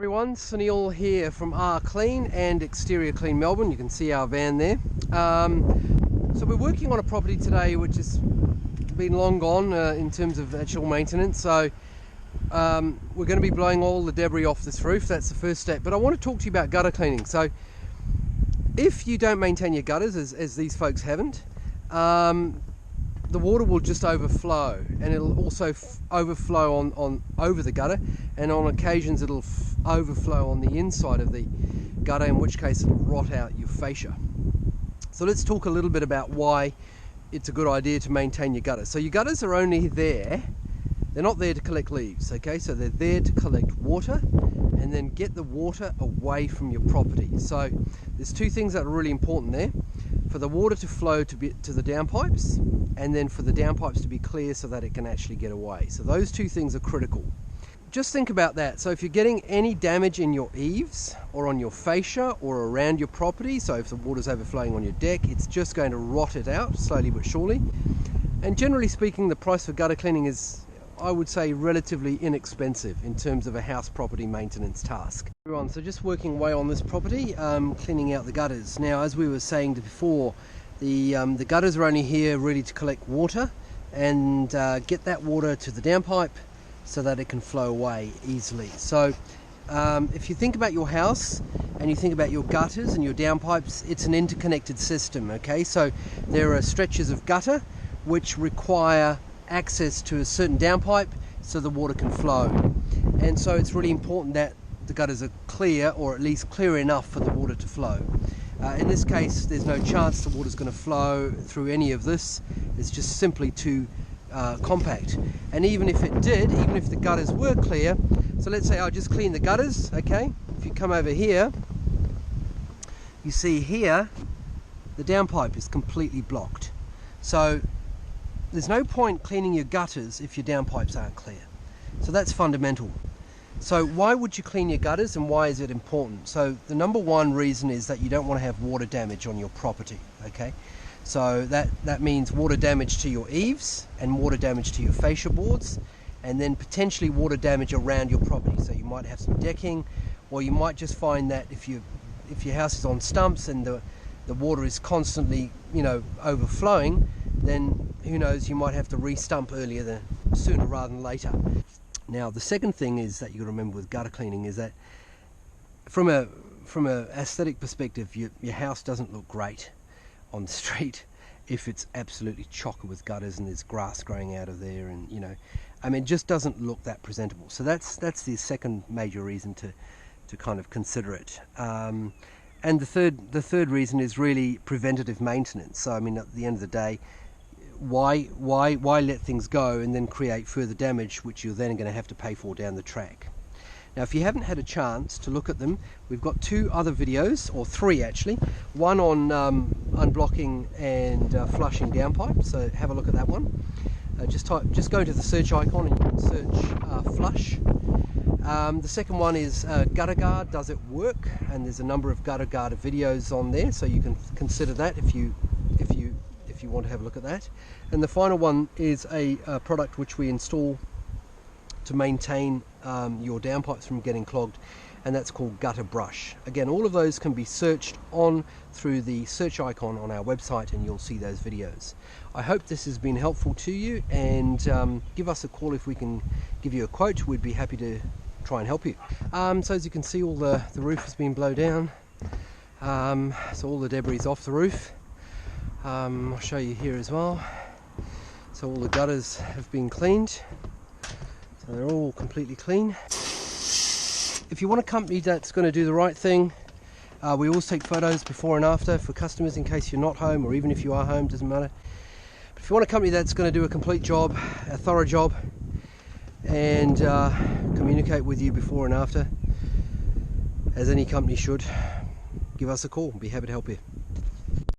Everyone, Sunil here from Clean and Exterior Clean Melbourne. You can see our van there. So we're working on a property today which has been long gone in terms of actual maintenance. So we're going to be blowing all the debris off this roof. That's the first step. But I want to talk to you about gutter cleaning. So if you don't maintain your gutters, as these folks haven't, the water will just overflow, and it'll also overflow over the gutter, and on occasions it'll overflow on the inside of the gutter, in which case it'll rot out your fascia. So let's talk a little bit about why it's a good idea to maintain your gutters. So your gutters are only there, they're not there to collect leaves, okay? So they're there to collect water and then get the water away from your property. So there's two things that are really important there: for the water to flow to the downpipes, and then for the downpipes to be clear so that it can actually get away. So those two things are critical. Just think about that. So if you're getting any damage in your eaves or on your fascia or around your property, so if the water's overflowing on your deck, it's just going to rot it out slowly but surely. And generally speaking, the price for gutter cleaning is, I would say, relatively inexpensive in terms of a house property maintenance task. Everyone, so just working away on this property, cleaning out the gutters. Now, as we were saying before, the gutters are only here really to collect water and get that water to the downpipe so that it can flow away easily. So if you think about your house and you think about your gutters and your downpipes, it's an interconnected system, okay? So there are stretches of gutter which require access to a certain downpipe so the water can flow. And so it's really important that the gutters are clear, or at least clear enough for the water to flow. In this case, there's no chance the water's going to flow through any of this. It's just simply too compact. And even if it did, even if the gutters were clear, so let's say I'll just clean the gutters, okay? If you come over here, you see here the downpipe is completely blocked. So there's no point cleaning your gutters if your downpipes aren't clear. So that's fundamental. So why would you clean your gutters, and why is it important? So the number one reason is that you don't want to have water damage on your property, okay? So that means water damage to your eaves and water damage to your fascia boards, and then potentially water damage around your property. So you might have some decking, or you might just find that if your house is on stumps and the water is constantly, overflowing, then who knows, you might have to re-stump sooner rather than later. Now, the second thing is that you got to remember with gutter cleaning is that from a aesthetic perspective, your house doesn't look great on the street if it's absolutely chocker with gutters and there's grass growing out of there, and it just doesn't look that presentable. So that's the second major reason to kind of consider it. And the third reason is really preventative maintenance. So at the end of the day, why let things go and then create further damage, which you're then going to have to pay for down the track? Now, if you haven't had a chance to look at them, we've got two other videos, or three actually. One on unblocking and flushing downpipes, so have a look at that one. Just go to the search icon and you can search flush. The second one is gutter guard, does it work? And there's a number of gutter guard videos on there, so you can consider that if you want to have a look at that. And the final one is a product which we install to maintain your downpipes from getting clogged, and that's called Gutter Brush. Again, all of those can be searched through the search icon on our website, and you'll see those videos. I hope this has been helpful to you, and give us a call if we can give you a quote. We'd be happy to try and help you. So as you can see, all the roof has been blown down, so all the debris is off the roof. I'll show you here as well. So all the gutters have been cleaned, so they're all completely clean. If you want a company that's going to do the right thing, we always take photos before and after for customers in case you're not home, or even if you are home, doesn't matter. But if you want a company that's going to do a complete job, a thorough job, and communicate with you before and after, as any company should, give us a call. We'll be happy to help you.